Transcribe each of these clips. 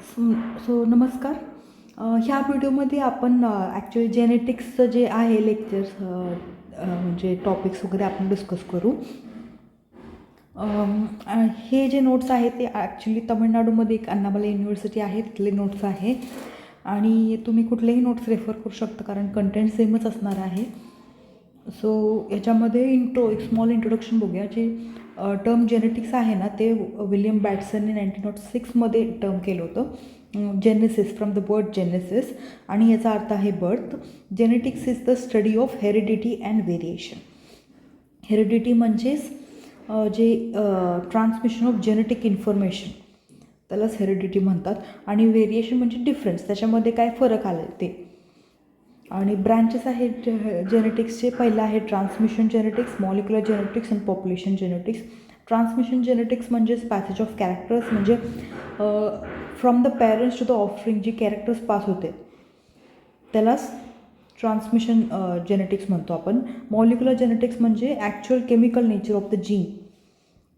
So नमस्कार. ह्या व्हिडिओमध्ये आपण ॲक्च्युली जेनेटिक्सचं जे आहे लेक्चर्स म्हणजे टॉपिक्स वगैरे आपण डिस्कस करू. हे जे नोट्स आहेत ते ॲक्च्युली तामिळनाडूमध्ये एक अण्णामलाई युनिव्हर्सिटी आहे, तिथले नोट्स आहे आणि तुम्ही कुठलेही नोट्स रेफर करू शकता कारण कंटेंट सेमच असणार आहे. सो याच्यामध्ये एक स्मॉल इंट्रोडक्शन बघूया. जे टर्म जेनेटिक्स आहे ना ते विलियम बॅटसनने 1906मध्ये टर्म केलं होतं. Genesis, from the word genesis, आणि याचा अर्थ आहे birth. Genetics is the study of heredity and variation. Heredity म्हणजेच जे ट्रान्समिशन ऑफ जेनेटिक इन्फॉर्मेशन, त्यालाच हेरिडिटी म्हणतात. आणि व्हेरिएशन म्हणजे डिफरन्स, त्याच्यामध्ये काय फरक आले ते. आणि ब्रँचेस आहेत जेनेटिक्सचे. पहिलं आहे transmission genetics, molecular genetics and population genetics. Transmission genetics म्हणजेच पॅसेज ऑफ कॅरेक्टर्स, म्हणजे from the parents to the offspring जे कॅरेक्टर्स पास होते त्यालाच ट्रान्समिशन जेनेटिक्स म्हणतो आपण. मॉलिक्युलर जेनेटिक्स म्हणजे actual chemical nature of the gene.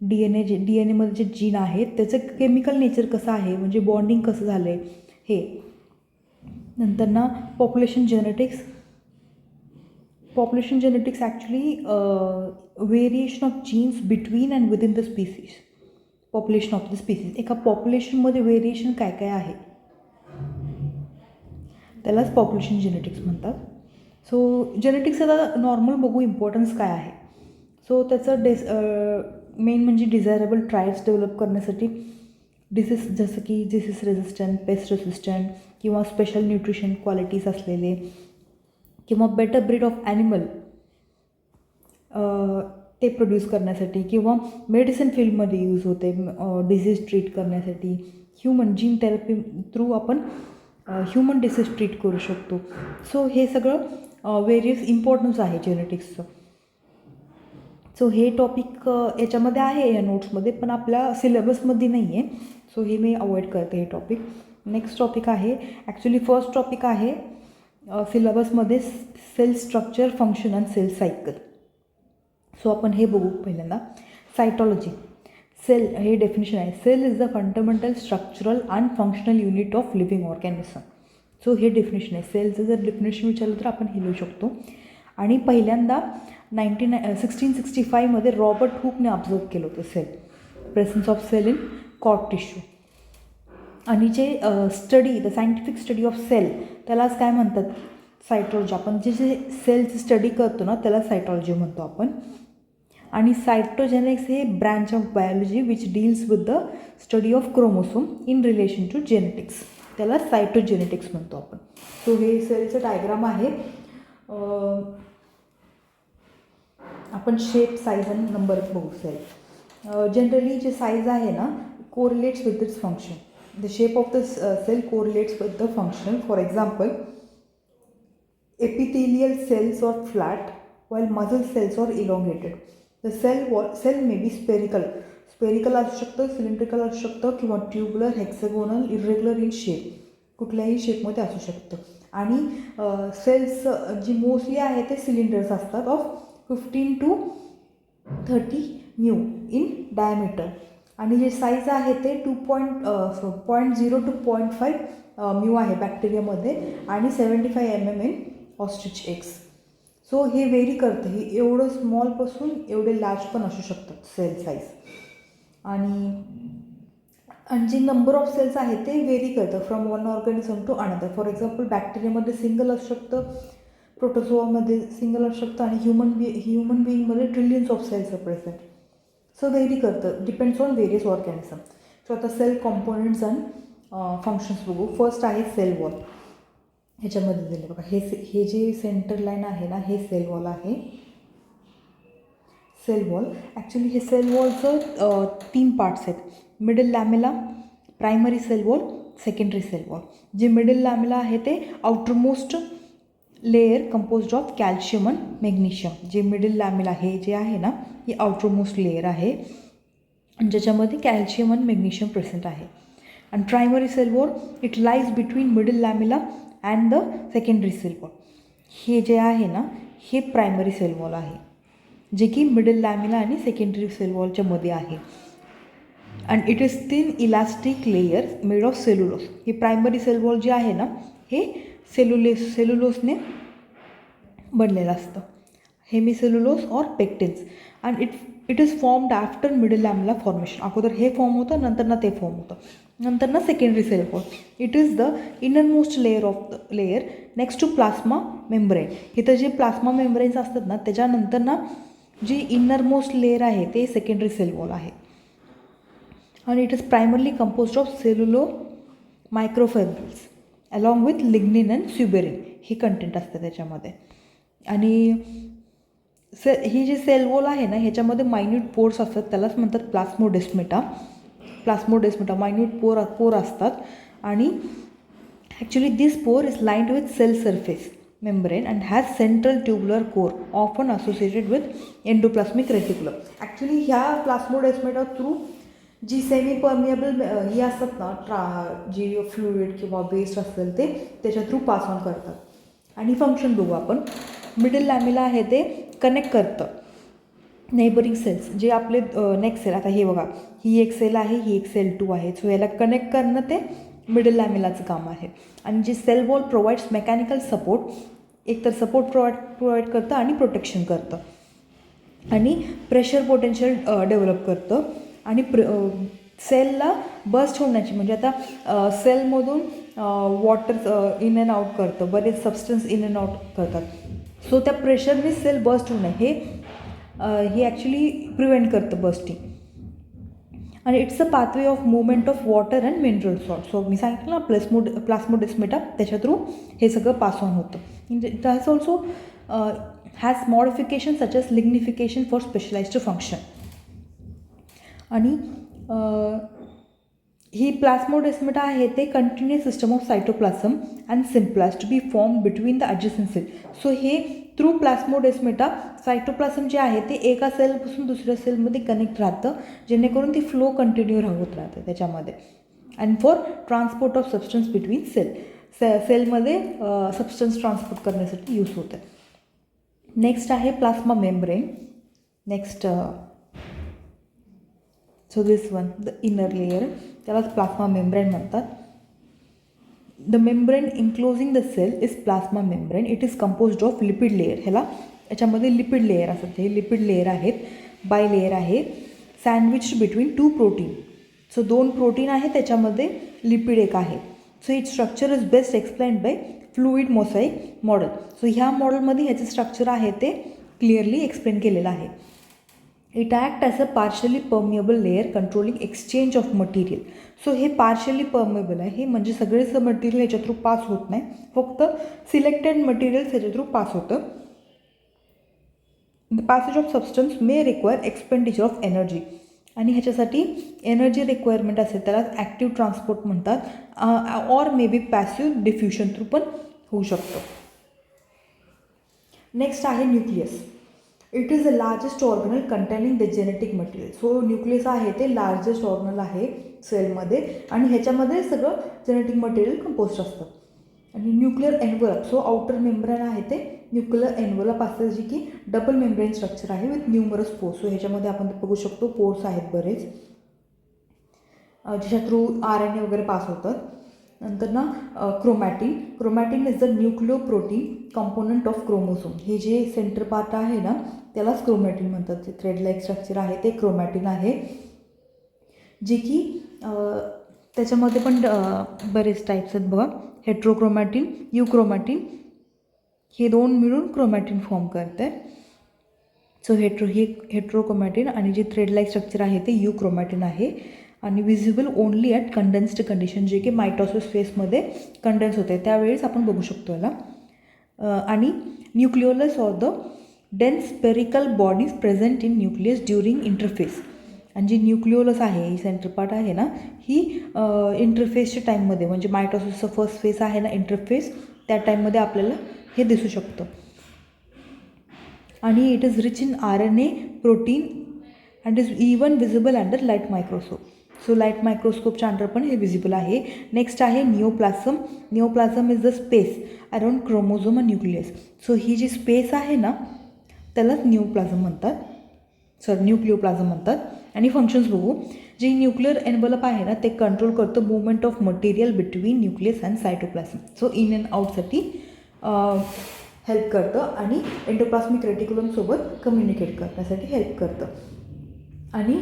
D N एमध्ये जे जीन आहेत त्याचं केमिकल नेचर कसं आहे, म्हणजे बॉन्डिंग कसं झालं आहे हे. नंतर ना population genetics. Population genetics actually variation of genes between and within the species. Population of the species, एका पॉप्युलेशनमध्ये व्हेरिएशन काय काय आहे त्यालाच पॉप्युलेशन जेनेटिक्स म्हणतात. सो जेनेटिक्स आता नॉर्मल बघू इम्पॉर्टन्स काय आहे. सो त्याचं मेन म्हणजे डिझायरेबल ट्रायल्स डेव्हलप करण्यासाठी. डिसीज जसं की डिसीज रेझिस्टंट, पेस्ट रेझिस्टंट किंवा स्पेशल न्यूट्रिशन क्वालिटीज असलेले, किंवा बेटर ब्रीड ऑफ ॲनिमल ते प्रोड्यूस करण्यासाठी, किंवा मेडिसिन फील्डमध्ये यूज होते डिसीज ट्रीट करण्यासाठी. ह्युमन जीन थेरपी थ्रू आपण ह्युमन डिसीज ट्रीट करू शकतो. सो हे सगळं व्हेरियस इम्पॉर्टन्स आहे जेनेटिक्सचं. सो हे टॉपिक याच्यामध्ये आहे या नोट्समध्ये, पण आपल्या सिलेबसमध्ये नाही आहे. सो हे मी अवॉइड करते हे टॉपिक. नेक्स्ट टॉपिक आहे, ॲक्च्युली फर्स्ट टॉपिक आहे सिलेबसमध्ये cell structure, function and cell cycle. So आपण हे बघू पहिल्यांदा. सायटॉलॉजी. सेल हे डेफिनेशन आहे. Cell is the fundamental structural and functional unit of living organism. So हे डेफिनेशन आहे. सेलचं जर डेफिनेशन विचारलं तर आपण हे लिहू शकतो. आणि पहिल्यांदा 1665मध्ये रॉबर्ट हुकने ऑब्झर्व केलं होतं cell, presence of cell in cord tissue. आणि जे study, the scientific study of cell, त्यालाच काय म्हणतात, सायटॉलॉजी. आपण जे सेलची स्टडी करतो ना त्याला सायटॉलॉजी म्हणतो आपण. आणि सायटोजेनिक्स हे branch of biology which deals with the study of chromosome in relation to genetics, त्याला सायटोजेनेटिक्स म्हणतो आपण. सो हे सेलचं डायग्राम आहे. आपण शेप, साईज आणि नंबर बघू. सेल जनरली जे साईज आहे ना correlates with its function. The shape of the cell correlates with the function. For example, epithelial cells are flat while muscle cells are elongated. The cell may be spherical असू शकतं, cylindrical असू शकतं, किंवा tubular, hexagonal, irregular in shape, कुठल्याही शेपमध्ये असू शकतं. आणि सेल्स जी मोस्टली आहे ते सिलेंडर्स असतात of 15 to 30 mu in diameter. आणि जे साईज आहे ते 0.2 to 0.5 म्यू आहे बॅक्टेरियामध्ये, आणि 75 mm in ostrich eggs. So हे व्हेरी करतं, हे एवढं स्मॉलपासून एवढे लार्ज पण असू शकतात सेल साईज. आणि जे नंबर ऑफ सेल्स आहे ते व्हेरी करतं from one organism to another. For example बॅक्टेरियामध्ये सिंगल असू शकतं, प्रोटोझोआमध्ये सिंगल असू शकतं, आणि ह्युमन बिईंगमध्ये trillions of cells are present. So vary करतं, depends on various organism. So आता सेल कॉम्पोनंट्स अँड फंक्शन्स बघू. फर्स्ट आहे सेल वॉल. ह्याच्यामध्ये दिले बघा, हे जे सेंटर लाईन आहे ना हे सेल वॉल आहे. सेल वॉल ॲक्च्युली हे सेल वॉलचं 3 पार्ट्स आहेत. Middle lamella, primary cell wall, secondary cell wall. जे मिडल लॅमेला आहे ते outermost layer composed of calcium and magnesium. जे मिडल लॅमेला हे जे आहे ना ही आउटरमोस्ट लेयर आहे ज्याच्यामध्ये कॅल्शियम अँड मॅग्नेशियम प्रेझेंट आहे. आणि primary cell wall it lies between middle lamella and the secondary cell wall. हे जे आहे ना हे प्रायमरी सेल वॉल आहे, जे की मिडल लॅमेला आणि सेकंडरी सेल वॉलच्या मध्ये आहे. And it is thin elastic layer made of cellulose. ही प्रायमरी सेल वॉल जे आहे ना हे सेल्युलोजने बनलेलं असतं. Hemicellulose or pectins. And it is formed after middle lamella formation. अगोदर हे फॉर्म होतं, नंतर ना ते फॉर्म होतं, नंतर ना secondary cell wall. It is the innermost layer of the layer next to plasma membrane. इथं जे प्लास्मा मेम्ब्रेन्स असतात ना त्याच्यानंतर ना जी इनरमोस्ट लेयर आहे ते सेकंडरी सेल वॉल आहे. आणि it is primarily composed of cellulose microfibrils along with lignin and suberin. हे कंटेंट असतं त्याच्यामध्ये. आणि ही जी सेल वॉल आहे ना ह्याच्यामध्ये मायन्यूट पोर्स असतात, त्यालाच म्हणतात प्लास्मोडेस्मेटा. मायन्यूट पोर असतात. आणि actually this pore is lined with cell surface membrane and has central tubular core often associated with endoplasmic reticulum. Actually ह्या प्लास्मोडेस्मेटा थ्रू जी सेमी परमिएबल ही असतात ना जी फ्लुइड किंवा वेस्ट असेल ते त्याच्या थ्रू पास ऑन करतात. आणि फंक्शन बघू आपण. मिडल लॅमेला आहे ते कनेक्ट करतं नेबरिंग सेल्स जे आपले नेक्स्ट सेल. आता हे बघा, ही एक सेल आहे, ही एक सेल 2 आहे. सो याला कनेक्ट करणं ते मिडल लॅमेलाचं काम आहे. आणि जे cell wall provides mechanical support, एकतर सपोर्ट प्रोव्हाइड करतं आणि प्रोटेक्शन करतं आणि प्रेशर पोटेन्शियल डेव्हलप करतं. आणि सेलला बस्ट होण्याची म्हणजे आता सेलमधून वॉटर इन अँड आउट करतं, बरेच सबस्टन्स इन अँड आउट करतात. सो त्या प्रेशरने सेल बस्ट होऊ नये हे ॲक्च्युली प्रिव्हेंट करतं बस्टिंग. आणि it's a pathway of movement of water and mineral salt. So मी सांगितलं ना प्लास्मोडेस्मेटा त्याच्या थ्रू हे सगळं पास ऑन होतं. It has also has modification such as lignification for specialized function. आणि ही प्लास्मोडेस्मेटा आहे ते continuous system of cytoplasm and symplast to be form between the adjacent cell. So हे थ्रू प्लास्मोडेस्मेटा सायटोप्लाझम जे आहे ते एका सेलपासून दुसऱ्या सेलमध्ये कनेक्ट राहतं, जेणेकरून ती फ्लो कंटिन्यू होत राहते त्याच्यामध्ये. And for transport of substance between सेलमध्ये सबस्टन्स ट्रान्सपोर्ट करण्यासाठी यूज होतं. नेक्स्ट आहे plasma membrane. Next so this one the inner layer, त्यालाच प्लास्मा मेम्ब्रेन म्हणतात. The membrane enclosing the cell is plasma membrane. It is composed of lipid layer. याच्यामध्ये lipid layer असतात. हे lipid layer आहेत, bilayer आहे, sandwiched between 2 protein. So 2 protein आहे, त्याच्यामध्ये lipid एक आहे. So it structure is best explained by fluid mosaic model. So ह्या मॉडेलमध्ये ह्याचं स्ट्रक्चर आहे ते क्लिअरली एक्सप्लेन केलेलं आहे. It act as a partially permeable layer controlling exchange of material. So हे पार्शली परमिएबल आहे, हे म्हणजे सगळेच मटेरियल ह्याच्या थ्रू पास होत नाही, फक्त सिलेक्टेड मटेरियल्स ह्याच्या थ्रू पास होतं. The passage of substance may require expenditure of energy. आणि ह्याच्यासाठी एनर्जी रिक्वायरमेंट असेल त्याला ॲक्टिव्ह ट्रान्सपोर्ट म्हणतात, or may be passive diffusion through पण होऊ शकतं. नेक्स्ट आहे nucleus. It is the largest organelle containing the genetic material. So nucleus आहे ते लार्जेस्ट ऑर्गनल आहे सेलमध्ये आणि ह्याच्यामध्ये सगळं जेनेटिक मटेरियल कंपोस्ट असतं. आणि nuclear envelope, so outer membrane आहे ते न्यूक्लिअर एन्व्हलप असतं, जी की डबल मेम्ब्रेन स्ट्रक्चर आहे विथ न्यूमरस पोर्स. सो ह्याच्यामध्ये आपण बघू शकतो पोर्स आहेत बरेच, ज्याच्या थ्रू RNA वगैरे पास होतात. नंतर ना chromatin is the nucleoprotein component of chromosome. हे जे सेंटर पार्ट आहे ना त्यालाच क्रोमॅटिन म्हणतात. जे थ्रेड लाईक स्ट्रक्चर आहे ते क्रोमॅटिन आहे, जे की त्याच्यामध्ये पण बरेच टाईप्स आहेत बघा. हेट्रोक्रोमॅटिन, युक्रोमॅटिन, हे 2 मिळून क्रोमॅटिन फॉर्म करते. सो हेट्रोक्रोमॅटिन आणि जे थ्रेड लाईक स्ट्रक्चर आहे ते युक्रोमॅटिन आहे. आणि visible only at condensed condition, जे की मायटॉसिस फेसमध्ये कंडेन्स होते त्यावेळेस आपण बघू शकतो याला. आणि nucleolus or the dense spherical bodies present in nucleus during interphase. आणि जी न्यूक्लिओलस आहे ही सेंटर पार्ट आहे ना ही इंटरफेसच्या टाईममध्ये म्हणजे मायटॉसिसचा फर्स्ट फेस आहे ना इंटरफेस, त्या टाईममध्ये आपल्याला हे दिसू शकतं. आणि it is rich in RNA protein and is even visible under light microscope. So light मायक्रोस्कोपच्या अंडर पण हे विजिबल आहे. नेक्स्ट आहे neoplasm is the space around chromosome and nucleus. So ही जी स्पेस आहे ना त्यालाच न्यूक्लिओप्लाझम म्हणतात. आणि फंक्शन्स बघू. जे न्यूक्लिअर एन्व्हलप आहे ना ते कंट्रोल करतं movement of material between nucleus and cytoplasm. So in and आउटसाठी हेल्प करतं आणि एंडोप्लास्मिक रेटिक्युलमसोबत कम्युनिकेट करण्यासाठी हेल्प करतं. आणि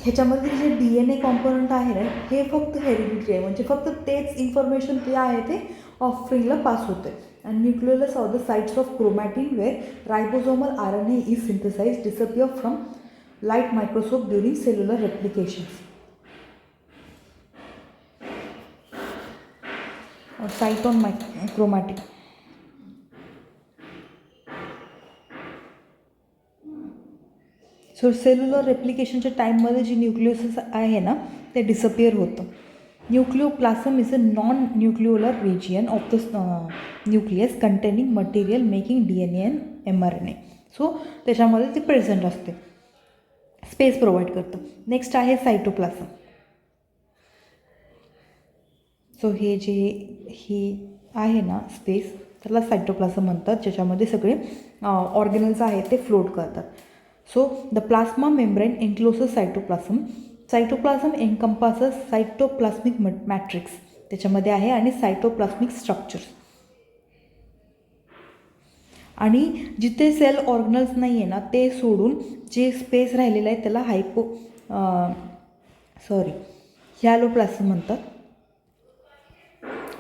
ह्याच्यामध्ये जे DNA कॉम्पोनंट आहे ना हे फक्त हेरिडिटरी आहे, म्हणजे फक्त तेच इन्फॉर्मेशन जे आहे ते ऑफस्प्रिंगला पास होते. आणि nucleus or the sites of chromatin where ribosomal RNA is synthesize disappear from light microscope during cellular replications. Site on chromatin. So cellular रेप्लिकेशनच्या टाईममध्ये जे न्यूक्लियस आहे ना ते डिसअपियर होतं. Nucleoplasm is a non nucleolar region of the nucleus containing material making DNA and mRNA. So त्याच्यामध्ये ते present असते, स्पेस प्रोव्हाइड करतं. नेक्स्ट आहे सायटोप्लाझम. सो हे आहे ना स्पेस त्याला सायटोप्लाझम म्हणतात, ज्याच्यामध्ये सगळे ऑर्गॅनल्स आहेत ते फ्लोट करतात. So the plasma membrane encloses cytoplasm. Cytoplasm encompasses cytoplasmic matrix त्याच्यामध्ये आहे आणि सायटोप्लास्मिक स्ट्रक्चर्स. आणि जिथे सेल ऑर्गनल्स नाही आहे ना ते सोडून जे स्पेस राहिलेलं आहे त्याला ह्यालोप्लाझम म्हणतात.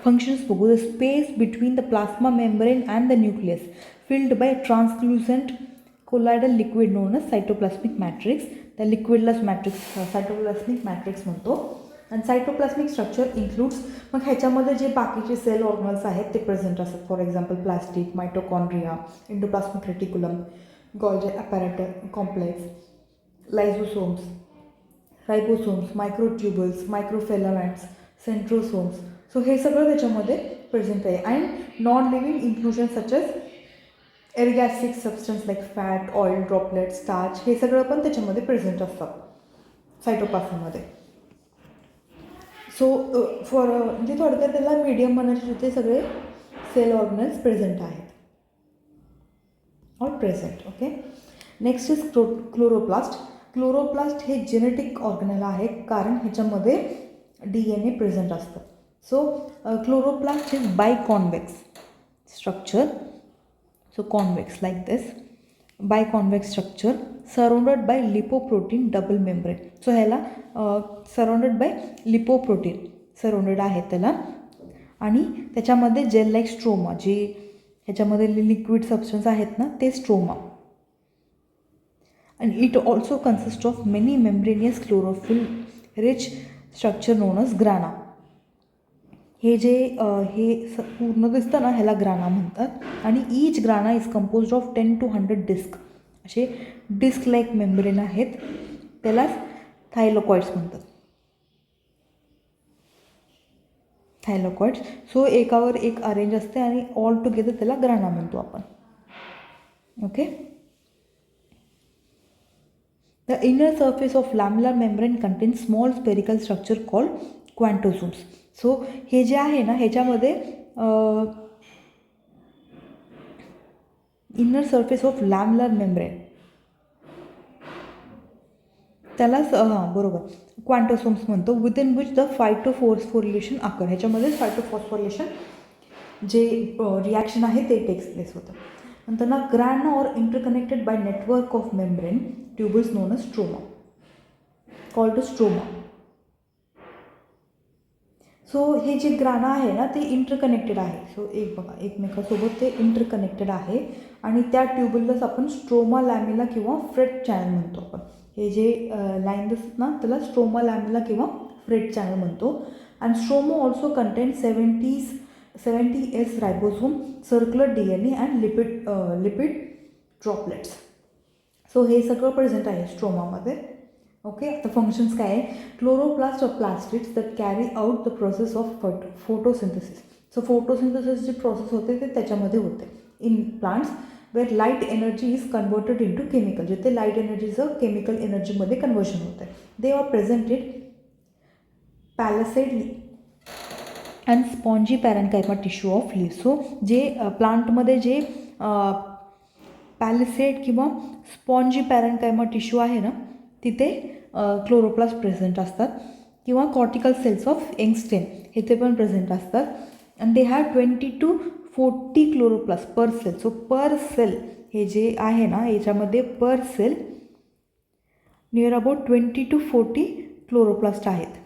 फंक्शन्स बघू. The space between the plasma membrane and the nucleus filled by translucent colloidal liquid known as cytoplasmic matrix. त्या लिक्विडलाच सायटोप्लास्मिक मॅट्रिक्स म्हणतो. आणि सायटोप्लास्मिक स्ट्रक्चर इन्क्लूड्स, मग ह्याच्यामध्ये जे बाकीचे सेल ऑर्गनल्स आहेत ते प्रेझेंट असतात. For example plastic, mitochondria, endoplasmic reticulum, Golgi apparatus complex, lysosomes, ribosomes, microtubules, microfilaments, centrosomes. So हे सगळं त्याच्यामध्ये प्रेझेंट आहे. And non living inclusion such as ergastic substance like fat, oil, droplet, starch हे सगळं पण त्याच्यामध्ये प्रेझेंट असतात सायटोप्लाझममध्ये. सो म्हणजे थोडक्यात त्याला मीडियम म्हणायचे जिथे सगळे सेल ऑर्गनल्स प्रेझेंट आहेत, all present. Okay. Next is chloroplast. Chloroplast हे जेनेटिक ऑर्गनल आहे कारण ह्याच्यामध्ये DNA प्रेझेंट असतं. So chloroplast is biconvex structure. So convex like this, biconvex structure surrounded by lipoprotein double membrane. So ह्याला surrounded by lipoprotein surrounded आहे त्याला. आणि त्याच्यामध्ये जेल लाईक स्ट्रोमा, जे ह्याच्यामध्ये लिक्विड सबस्टन्स आहेत ना ते stroma. and it also consists of many membranous chlorophyll rich structure known as grana. हे जे पूर्ण दिसतं ना ह्याला ग्राना म्हणतात. आणि each grana is composed of 10 to 100 disc. असे डिस्क लाईक मेम्ब्रेन आहेत, त्यालाच थायलोकॉइड्स म्हणतात. थायलोकॉइड्स. सो एकावर एक अरेंज असते आणि ऑल टुगेदर त्याला ग्राना म्हणतो आपण. Okay. The inner surface of lamellar membrane contains small spherical structure called quantosomes. So हे जे आहे ना ह्याच्यामध्ये inner surface of lamellar membrane त्यालाच बरोबर क्वांटोसोम्स म्हणतो. Within which the phytophosphorylation occur. ह्याच्यामध्ये फायटोफॉस्फोरिलेशन जे रिॲक्शन आहे ते टेक्स प्लेस होतं. नंतर ना grana or interconnected by network of membrane tubules known as stroma, called stroma. So हे जे ग्राना आहे ना ते इंटरकनेक्टेड आहे. सो बघा एकमेकासोबत ते इंटरकनेक्टेड आहे आणि त्या ट्यूबललाच आपण स्ट्रोमा लॅमिला किंवा फ्रेट चॅनल म्हणतो आपण. हे जे लाईन दिसत ना त्याला स्ट्रोमा लॅमिला किंवा फ्रेट चॅनल म्हणतो. And stroma also contain 70S ribosome, circular DNA and lipid droplets. So हे सगळं प्रेझेंट आहे स्ट्रोमामध्ये. ओके. आता फंक्शन्स काय आहे. Chloroplast of plastids that carry out the process of photosynthesis. So photosynthesis जी process होते ते त्याच्यामध्ये होते in plants where light energy is converted into chemical. जिथे लाईट एनर्जीचं केमिकल एनर्जीमध्ये कन्वर्शन होतं. They are presented palisade and spongy parenchyma tissue of leave. So जे प्लांटमध्ये जे पॅलिसेड किंवा स्पॉन्जी पॅरेन्कायमा टिश्यू आहे ना, तिथे क्लोरोप्लास्ट प्रेझेंट असतात किंवा cortical cells of young stem हे ते पण प्रेझेंट असतात. And they have 20 to 40 chloroplast per cell. So per cell हे जे आहे ना, याच्यामध्ये per cell near about 20 to 40 chloroplast आहेत.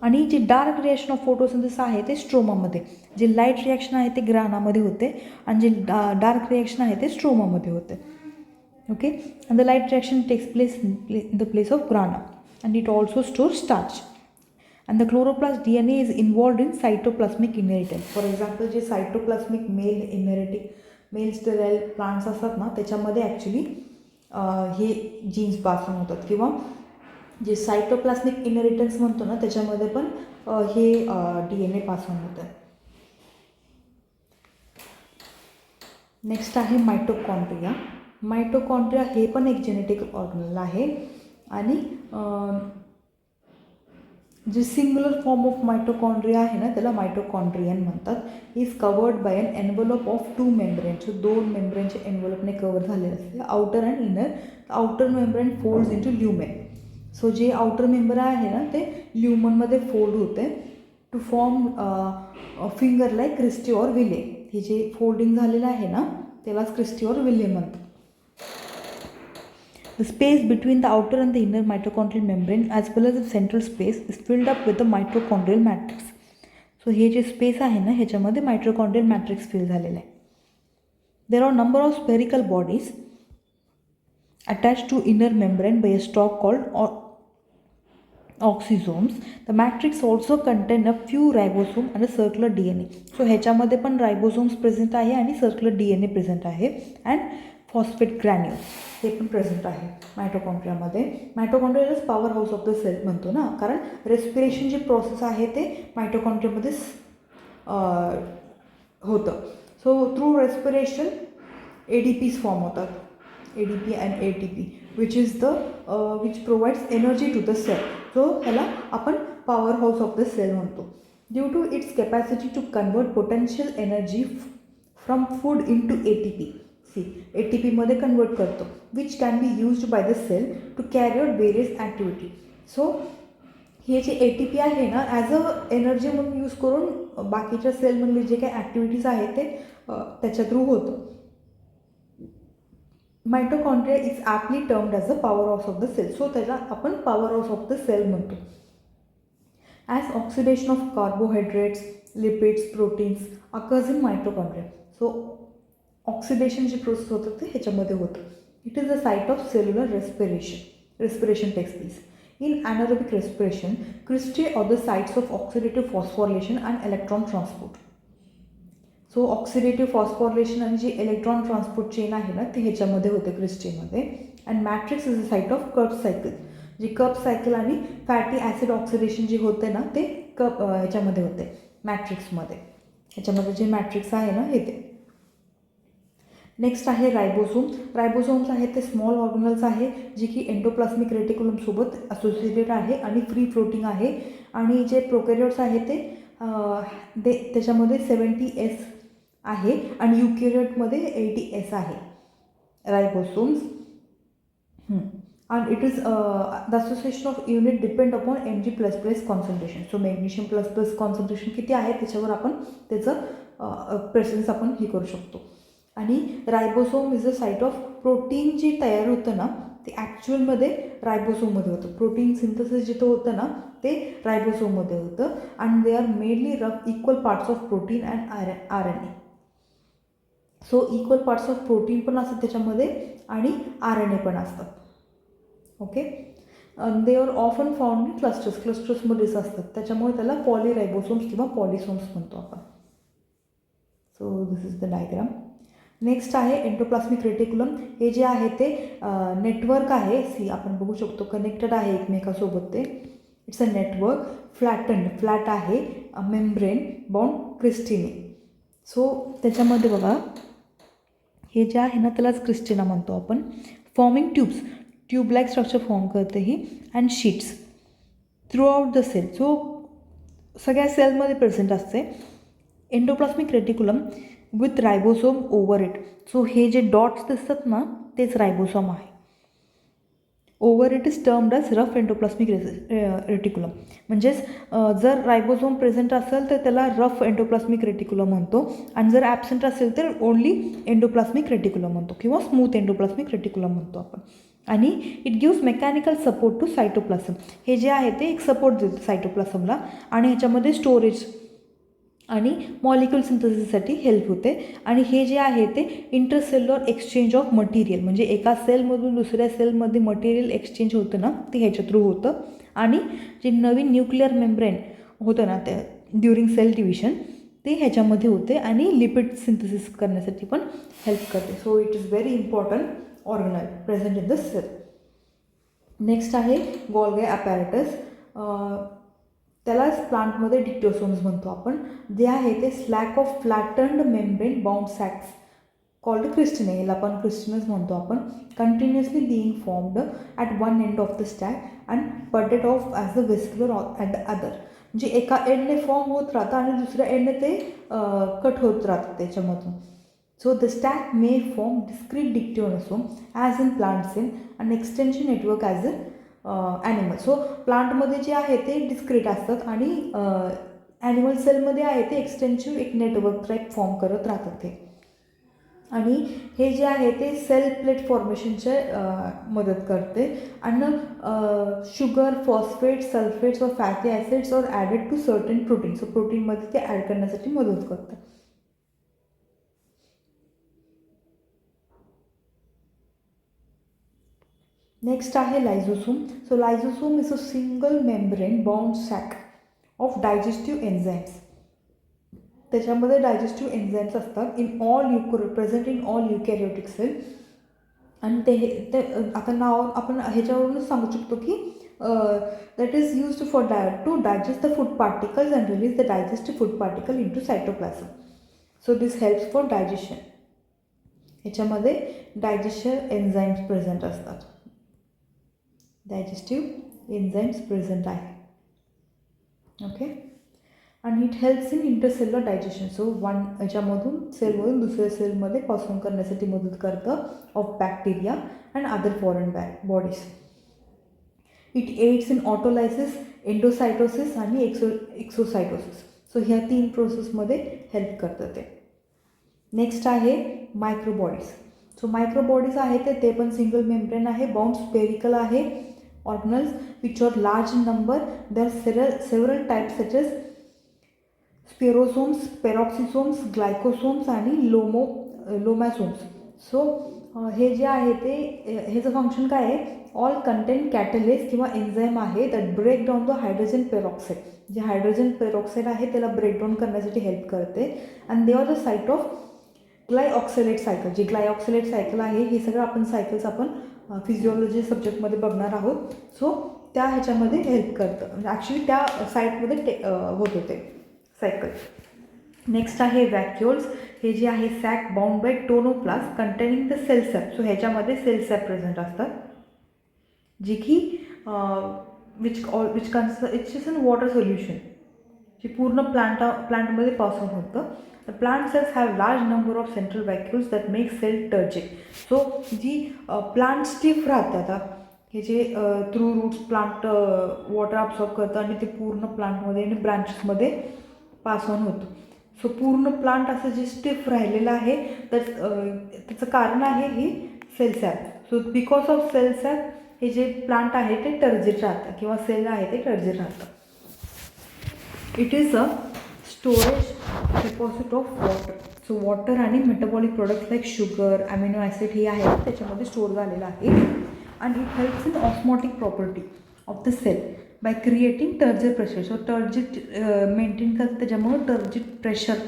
आणि जे डार्क रिॲक्शन ऑफ फोटोसिंथेसिस आहे ते स्ट्रोमामध्ये, जे लाईट रिॲक्शन आहे ते ग्रानामध्ये होते आणि जे डार्क रिॲक्शन आहे ते स्ट्रोमामध्ये होते. Okay, and the light reaction takes place in the place of grana, and it also stores starch. And the chloroplast DNA is involved in cytoplasmic inheritance. For example, जे cytoplasmic male sterile plants असतात ना, त्याच्यामध्ये actually हे genes pass on होतात, किंवा जे सायटोप्लास्मिक inheritance म्हणतो ना, त्याच्यामध्ये पण हे DNA पास ऑन होतं. नेक्स्ट आहे मायटोकॉन्ड्रिया. मायटोकॉन्ड्रिया हे पण एक जेनेटिक ऑर्गनल आहे आणि जे सिंग्युलर फॉर्म ऑफ मायटोकॉन्ड्रिया आहे ना, त्याला मायटोकॉन्ड्रियन म्हणतात. Is covered by an envelope of 2 membrane. So 2 मेम्ब्रेनचे एनव्हलपने कवर झालेले असते, outer and inner. Outer membrane folds into lumen. So जे आउटर मेंबर आहे ना, ते ल्युमनमध्ये फोल्ड होते to form finger like cristae or villi. हे जे फोल्डिंग झालेलं आहे ना, त्यालाच क्रिस्टी ऑर विले म्हणतात. The space between the outer and the inner mitochondrial membrane as well as the central space is filled up with the mitochondrial matrix. So हे जे space आहे ना, ह्याच्यामध्ये मायटोकॉन्ड्रियल मॅट्रिक्स फिल झालेलं आहे. There are number of spherical bodies attached to inner membrane by a stalk called oxysomes. The matrix also contain a few ribosome and a circular DNA. So ह्याच्यामध्ये पण रायबोसोम्स present आहे आणि circular DNA present आहे and phosphate granules हे पण present आहे मायटोकॉन्ड्रियामध्ये. मायटोकॉन्ड्रियालाच powerhouse of the cell म्हणतो ना, कारण रेस्पिरेशन जे प्रोसेस आहे ते मायटोकॉन्ड्रियामध्येच होतं. So through respiration ADPs form होतात, ADP and ATP, which provides energy to the cell. So ह्याला आपण powerhouse of the cell म्हणतो. Due to its capacity to convert potential energy from food into ATP. ATP मध्ये convert करतो, which can be used by the cell to carry out various activity. So हे जे ATP आहे ना, as a energy म्हणून use करून बाकीच्या सेलमधले जे काही ॲक्टिव्हिटीज आहेत ते त्याच्या थ्रू होतं. Mitochondria is aptly termed as a powerhouse of the cell. So त्याला आपण powerhouse of the cell म्हणतो. As oxidation of carbohydrates, lipids, proteins occurs in mitochondria. So oxidation जे प्रोसेस होतं ते ह्याच्यामध्ये होतं. It is the site of cellular respiration takes place. In anaerobic respiration, cristae are the sites of oxidative phosphorylation and electron transport. So oxidative phosphorylation आणि जी electron transport chain आहे ना, ते ह्याच्यामध्ये होते क्रिस्टीमध्ये. And matrix is a site of Krebs cycle. जी Krebs cycle आणि fatty acid oxidation जे होते ना, ते ह्याच्यामध्ये होते मॅट्रिक्समध्ये. ह्याच्यामध्ये जे मॅट्रिक्स आहे ना, हे ते. नेक्स्ट आहे रायबोसोम. रायबोसोम्स आहेत ते स्मॉल ऑर्गनल्स आहे, जे की एंडोप्लास्मिक रेटिक्युलमसोबत असोसिएटेड आहे आणि फ्री फ्लोटिंग आहे. आणि जे प्रोकॅरियोट्स आहे ते त्याच्यामध्ये 70S आहे आणि युकॅरियोटमध्ये 80S आहे रायबोसोम्स. and it is the association of unit depend upon Mg++ concentration. So magnesium ++ concentration किती आहे त्याच्यावर आपण त्याचं प्रेझेन्स आपण हे करू शकतो. आणि ribosome is a site of protein जे तयार होतं ना, ते ॲक्च्युअलमध्ये रायबोसोममध्ये होतं. प्रोटीन सिंथेसिस जिथं होतं ना, ते रायबोसोममध्ये होतं. And they are mainly equal parts of protein and RNA. So equal parts of protein पण असतात त्याच्यामध्ये आणि RNA पण असतात. Okay, they are often found in क्लस्टर्समध्येच असतात, त्याच्यामुळे त्याला पॉलीरायबोसोम्स किंवा पॉलिसोम्स म्हणतो आपण. So this is the diagram. Next आहे एंडोप्लास्मिक रेटिक्युलम. हे जे आहे ते नेटवर्क आहे. आपण बघू शकतो कनेक्टेड आहे एकमेकासोबत ते. इट्स अ नेटवर्क, फ्लॅट आहे, मेम्ब्रेन बाउंड क्रिस्टीने. सो त्याच्यामध्ये बघा हे जे आहे ना, त्यालाच क्रिस्टिना म्हणतो आपण. Forming tube like structure form करते ही. And sheets throughout the cell. So सगळ्या सेलमध्ये प्रेझेंट असते. Endoplasmic reticulum with ribosome over it. So हे जे डॉट्स दिसतात ना तेच रायबोसोम आहे. Over it is termed as rough endoplasmic reticulum. म्हणजेच जर रायबोसोम प्रेझेंट असेल तर त्याला रफ एंडोप्लास्मिक रेटिक्युलम म्हणतो, आणि जर ॲबसेंट असेल तर ओनली एंडोप्लास्मिक रेटिक्युलम म्हणतो किंवा स्मूथ एंडोप्लास्मिक रेटिक्युलम म्हणतो आपण. आणि it gives mechanical support to cytoplasm. हे जे आहे ते एक सपोर्ट देतं सायटोप्लाझमला, आणि ह्याच्यामध्ये स्टोरेज आणि मॉलिक्युल सिंथेसिससाठी हेल्प होते. आणि हे जे आहे ते इंटरसेल्युलर एक्सचेंज ऑफ मटेरियल, म्हणजे एका सेलमधून दुसऱ्या सेलमध्ये मटेरियल एक्सचेंज होतं ना ते ह्याच्या थ्रू होतं. आणि जे नवीन न्यूक्लिअर मेम्ब्रेन होतं ना ते ड्युरिंग सेल डिव्हिजन ते ह्याच्यामध्ये होते, आणि लिपिड सिंथेसिस करण्यासाठी पण हेल्प करते. So it is very important organelle present in the cell. Next आहे गोल्गी ॲपॅरेटस. त्यालाच प्लांटमध्ये डिक्टोसोम्स म्हणतो आपण. जे आहे ते slack of flattened membrane bound sacs called क्रिस्टिने, याला आपण क्रिस्टिनस म्हणतो आपण, continuously being formed at one end of the stack and budded off as a vesicular at the other. म्हणजे एका एंडने फॉर्म होत राहतं आणि दुसऱ्या एंडने ते कट होत राहतं त्याच्यामधून. So the stack may form discrete dictyosome as in plant cell and extension network as a animal. सो प्लांटमध्ये जे आहे ते डिस्क्रीट असतात, आणि ॲनिमल सेलमध्ये आहे ते एक्सटेन्सिव्ह एक नेटवर्क टाईप फॉर्म करत राहतात ते. आणि हे जे आहे ते सेल प्लेट फॉर्मेशनचे मदत करते. आणि शुगर, फॉस्फेट्स, सल्फेट्स और फॅटी ॲसिड्स और added to certain protein. So प्रोटीनमध्ये ते ॲड करण्यासाठी मदत करतात. नेक्स्ट आहे lysosome. So lysosome is a single membrane bound sac of digestive enzymes. त्याच्यामध्ये डायजेस्टिव्ह एन्झाईम्स असतात in all present in all eukaryotic cell. आणि ते आता नाव आपण ह्याच्यावरूनच सांगू शकतो की that is used for to digest the food particles and release the digestive food particle into cytoplasm. So this helps for digestion. ह्याच्यामध्ये डायजेशन एन्झाईम्स प्रेझेंट असतात. डायजेस्टिव्ह एन्झाईम्स प्रेझेंट आहे. ओके. आणि it helps in intercellular digestion. So ह्याच्यामधून सेलमधून दुसऱ्या सेलमध्ये पासून करण्यासाठी मदत करतं of bacteria and other foreign bodies. It aids in autolysis, endocytosis आणि एक्सोसायटोसिस. सो ह्या 3 प्रोसेसमध्ये हेल्प करतं ते. नेक्स्ट आहे मायक्रोबॉडीज. सो मायक्रोबॉडीज आहे ते पण सिंगल मेम्ब्रेन आहे, बाउंड स्पेरिकल आहे organelles which are large in number. There are several types such as spherosomes, peroxisomes, glyoxysomes आणि लोमॅसोम्स. सो हे जे आहे ते ह्याचं फंक्शन काय आहे, ऑल कंटेंट कॅटलेस किंवा एन्झाईम आहे that break down the hydrogen peroxide. जे हायड्रोजन पेरॉक्साईड आहे त्याला ब्रेकडाऊन करण्यासाठी हेल्प करते. And they are the site of glyoxylate cycle. जे ग्लायऑक्सिलेट सायकल आहे हे सगळं आपण सायकल्स आपण फिजिओलॉजी सब्जेक्टमध्ये बघणार आहोत. सो त्या ह्याच्यामध्ये हेल्प करतं, म्हणजे ॲक्च्युली त्या साईटमध्ये होत होते सायकल. नेक्स्ट आहे व्हॅक्युल्स. हे जे आहे sac bound by tonoplast containing the cell sap. So ह्याच्यामध्ये सेल सॅप प्रेझेंट असतात, जी की which it's in water solution, जी पूर्ण प्लांटमध्ये पासून होतं. The plant cells have large number of central vacuoles that make cell turgid. So जी प्लांट स्टिफ राहते, आता हे जे through roots plant water absorb करतं आणि ते पूर्ण प्लांटमध्ये आणि ब्रांचेसमध्ये पास ऑन होतं. सो पूर्ण प्लांट असं जे स्टिफ राहिलेलं आहे तर त्याचं कारण आहे ही cell sap. So because of cell sap हे जे प्लांट आहे ते टर्जिट राहतं किंवा सेल आहे ते टर्जिट राहतं. It is a storage deposit of water. So water आणि metabolic products like sugar, amino acid हे आहे त्याच्यामध्ये स्टोअर झालेलं आहे. आणि it helps in osmotic property of the cell by creating turgid pressure. So turgid maintain करतं, त्याच्यामुळं turgid pressure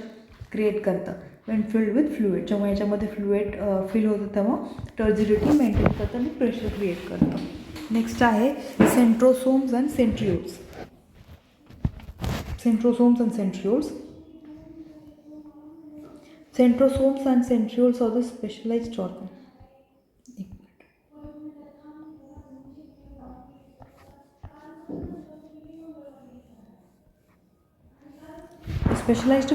create करतं वेन फिल्ड विथ फ्लुइड. जेव्हा याच्यामध्ये फ्लुइड फिल होतं तेव्हा टर्जिडिटी मेंटेन करतं आणि प्रेशर क्रिएट करतं. नेक्स्ट आहे centrosomes and centrioles. Centrosomes and centrioles. Centrosomes and centrioles are the specialized organ. Specialized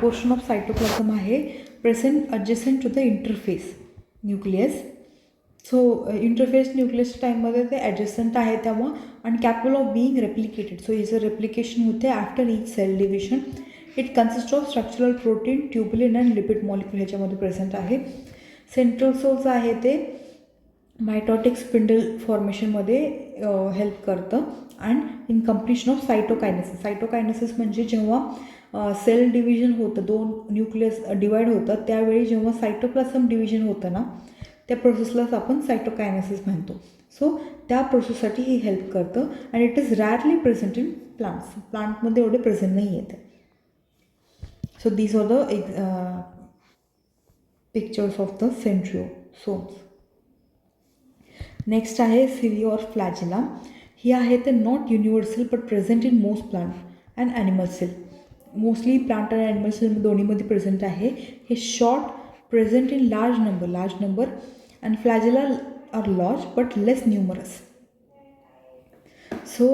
portion of cytoplasm आहे present adjacent to the interphase nucleus. So interphase nucleus टाईममध्ये ते adjacent आहे तेव्हा आणि capable of being replicated. So याचं replication होते after each cell division. It consist of structural protein, tubulin and lipid molecule ह्याच्यामध्ये present आहे. सेंट्रोसोल्स आहे ते मायटॉटिक स्पिंडल फॉर्मेशनमध्ये हेल्प करतं. And in completion of cytokinesis. Cytokinesis म्हणजे जेव्हा सेल डिव्हिजन होतं, 2 न्यूक्लियस डिवाईड होतं त्यावेळी जेव्हा सायटोप्लाझम डिव्हिजन होतं ना, त्या प्रोसेसलाच आपण सायटोकायनेसिस म्हणतो. सो त्या प्रोसेससाठी ही हेल्प करतं. And it is rarely present in plants. प्लांटमध्ये एवढे प्रेझेंट नाही येते. So these are the pictures of the centrosomes. Next आहे सिली ऑर फ्लॅजिला. ही आहे ते not universal but present in most plant and animal cell. Mostly plant आणि animal cell दोन्हीमध्ये प्रेझेंट आहे. हे short, present in large number and flagella are large but less numerous. So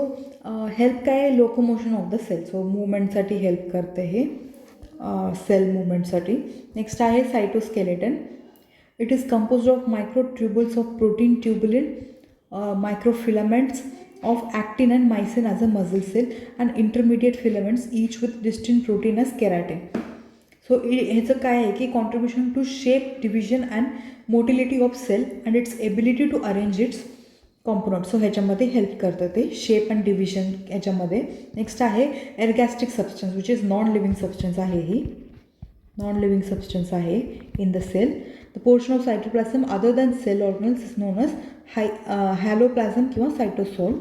help काय आहे? Locomotion of the cell. So मुवमेंटसाठी help करते हे cell मुवमेंटसाठी. नेक्स्ट आहे cytoskeleton. It is composed of microtubules of protein, tubulin, microfilaments of actin and myosin as a muscle cell and intermediate filaments each with distinct protein as keratin. So ह्याचं काय आहे की contribution to shape, division and motility of cell and its ability to arrange its component. So ह्याच्यामध्ये help करतं ते shape and division ह्याच्यामध्ये. Next आहे ergastic substance which is non living substance आहे. ही नॉन लिव्हिंग सबस्टन्स आहे in the cell. The portion of cytoplasm other than cell organelles is known as hyaloplasm किंवा cytosol.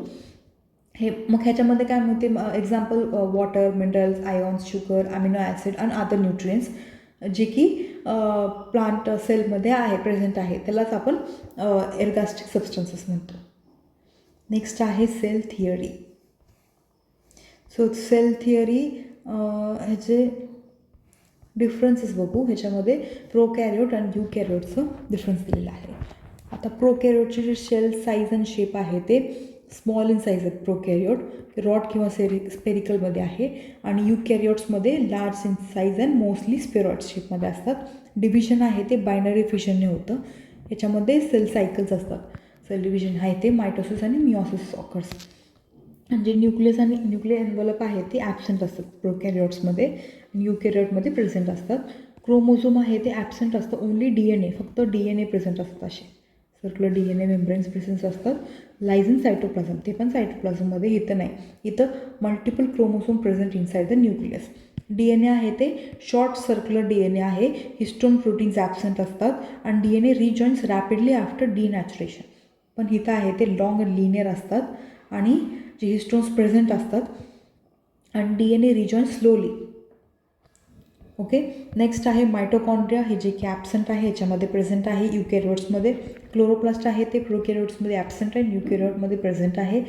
हे मग ह्याच्यामध्ये काय म्हणते? Example water, minerals, ions, sugar, amino acid and other nutrients जे की प्लांट सेलमध्ये आहे, प्रेझेंट आहे, त्यालाच आपण एरगॅस्टिक सबस्टन्सेस म्हणतो. नेक्स्ट आहे cell theory. So cell theory ह्याचे डिफरन्सेस बघू. ह्याच्यामध्ये प्रोकॅरियोट आणि यूकॅरियोटचं डिफरन्स दिलेलं आहे. आता प्रोकॅरियोटचे जे सेल साईज अँड शेप आहे ते स्मॉल इन साईज आहेत. प्रोकॅरियोट रॉड किंवा स्पेरिकलमध्ये आहे आणि यूकॅरियोट्समध्ये large in size and mostly spheroid शेपमध्ये असतात. डिव्हिजन आहे ते बायनरी फिशनने होतं. याच्यामध्ये सेल सायकल्स असतात. सेल डिव्हिजन आहे ते मायटोसिस आणि मिओसिस ऑकर्स. म्हणजे न्यूक्लियस आणि न्यूक्लियर एन्व्हलप आहे ते ॲबसेंट असतात प्रोकॅरियोट्समध्ये आणि यूकॅरियोटमध्ये प्रेझेंट असतात. क्रोमोझोम आहे ते ॲबसेंट असतं. ओन्ली DNA, फक्त DNA प्रेझेंट असतात. असे सर्क्युलर DNA मेम्ब्रेन्स प्रेझेंट असतात. लायझिन सायटोप्लाझम, ते पण सायटोप्लाझममध्ये. इथं नाही, इथं multiple chromosome present inside the nucleus. DNA आहे ते शॉर्ट सर्क्युलर DNA आहे. हिस्टोन प्रोटीन्स ॲबसेंट असतात आणि DNA रिजॉईन्स रॅपिडली आफ्टर डिनॅचुरेशन. पण इथं आहे ते लॉंग अँड लिनियर असतात आणि जे हिस्टोन्स प्रेझेंट असतात आणि DNA rejoin slowly. Okay. Next आहे मायटोकॉन्ड्रिया, हे जे की ॲबसेंट आहे, ह्याच्यामध्ये प्रेझेंट आहे यूकॅरियोट्समध्ये. क्लोरोप्लास्ट आहे ते प्रोकॅरियोट्समध्ये ॲबसेंट आहे, यूकॅरियोटमध्ये प्रेझेंट आहे.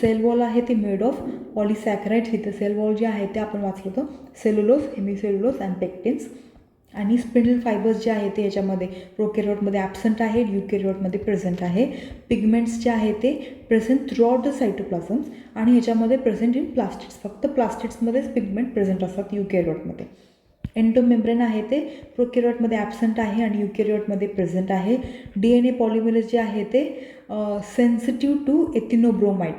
सेल वॉल आहे ते मेड ऑफ पॉलिसॅकराइड्स. इथं सेल वॉल जे आहे ते आपण वाचलं होतं, सेल्युलोज, हेमिसेल्युलोज अँड पेक्टिन्स. आणि स्पिंडल फायबर्स जे आहे ते ह्याच्यामध्ये प्रोकॅरियोटमध्ये ॲबसेंट आहे, यूकॅरियोटमध्ये प्रेझेंट आहे. पिगमेंट्स जे आहे ते प्रेझेंट थ्रू आउट द सायटोप्लाझम्स आणि ह्याच्यामध्ये प्रेझेंट इन प्लास्टिड्स. फक्त प्लास्टिड्समध्येच पिगमेंट प्रेझेंट असतात यूकॅरियोटमध्ये. एंडोमेम्ब्रेन आहे ते प्रोकॅरियोटमध्ये ॲबसेंट आहे आणि यूकॅरियोटमध्ये प्रेझेंट आहे. DNA पॉलिमरेज जे आहे ते सेन्सिटिव्ह टू एथिनोब्रोमाइड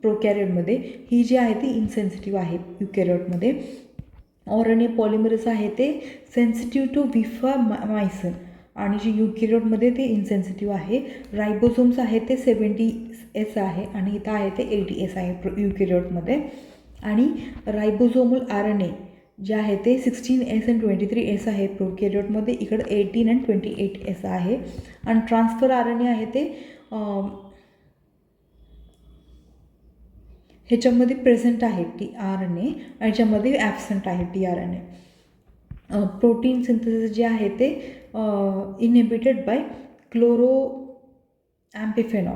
प्रोकॅरियोटमध्ये. ही जी आहे ती इनसेन्सिटिव्ह आहे यूकॅरियोटमध्ये. RNA पॉलिमरेज आहे ते सेन्सिटिव्ह टू विफामायसिन आणि जी यूकॅरियोटमध्ये ते इनसेन्सिटिव्ह आहे. रायबोझोम्स आहे ते 70S आहे आणि इथं आहे ते 80S आहे यूकॅरियोटमध्ये. आणि रायबोझोमल RNA जे आहे ते 16S आणि 23S आहे प्रोकॅरियोटमध्ये. इकडं 18 आणि 28S आहे. आणि ट्रान्सफर RNA आहे ते ह्याच्यामध्ये प्रेझेंट आहे tRNA आणि ह्याच्यामध्ये ॲबसेंट आहे tRNA. प्रोटीन सिंथेसिस जे आहे ते inhibited by chloramphenicol.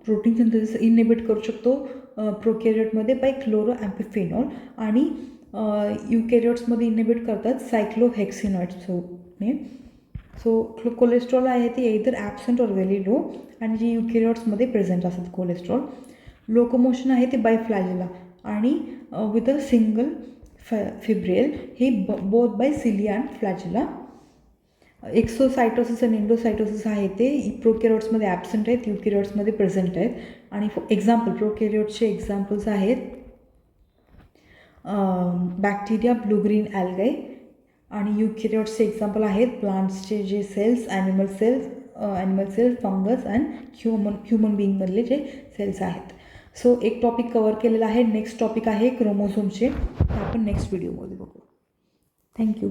Protein synthesis inhibit करू शकतो प्रोकॅरियोटमध्ये बाय क्लोरो ॲम्पिफेनॉल आणि यूकॅरियोट्समध्ये इनहिबिट करतात सायक्लोहेक्सिनॉइड्सने. सो कोलेस्ट्रॉल आहे ते इधर ॲबसेंट ऑर व्हेरी लो आणि जे यूकॅरियोट्समध्ये प्रेझेंट असतात कोलेस्ट्रॉल. लोकोमोशन आहे ते बाय फ्लॅजिला आणि विथ अ सिंगल फिब्रिल हे बोथ बाय सिलिया अँड फ्लॅजिला. एक्सोसायटोसिस आणि एंडोसायटोसिस आहे ते प्रोकॅरियोट्समध्ये ॲब्सेंट आहेत, युकॅरियोट्समध्ये प्रेझेंट आहेत. आणि एक्झाम्पल प्रोकॅरियोट्सचे एक्झाम्पल्स आहेत बॅक्टेरिया, ब्लू ग्रीन ॲल्गाई. आणि युकॅरियोट्सचे एक्झाम्पल आहेत प्लांट्सचे जे cells, animal cells, fungus and human बिईंगमधले जे सेल्स आहेत. सो एक टॉपिक कवर केलेला आहे. नेक्स्ट टॉपिक आहे क्रोमोझोमचे, आपण नेक्स्ट व्हिडिओमध्ये बघू. थँक्यू.